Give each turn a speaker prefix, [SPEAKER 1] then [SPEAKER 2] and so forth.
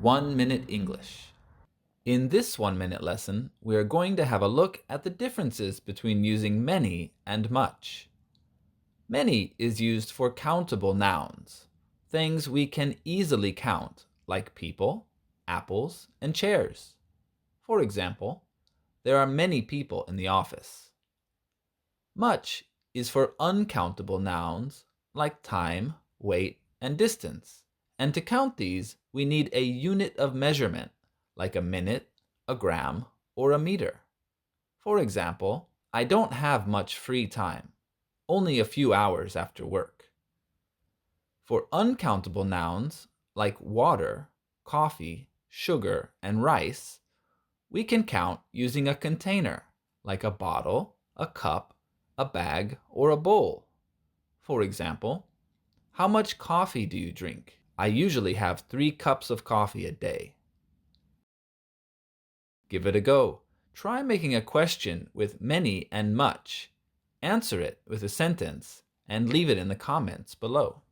[SPEAKER 1] 1 Minute English. In this 1 minute lesson, we are going to have a look at the differences between using many and much. Many is used for countable nouns, things we can easily count, like people, apples, and chairs. For example, there are many people in the office. Much is for uncountable nouns, like time, weight, and distance. And to count these, we need a unit of measurement, like a minute, a gram, or a meter. For example, I don't have much free time, only a few hours after work. For uncountable nouns, like water, coffee, sugar, and rice, we can count using a container, like a bottle, a cup, a bag, or a bowl. For example, how much coffee do you drink? I usually have 3 cups of coffee a day. Give it a go. Try making a question with many and much. Answer it with a sentence and leave it in the comments below.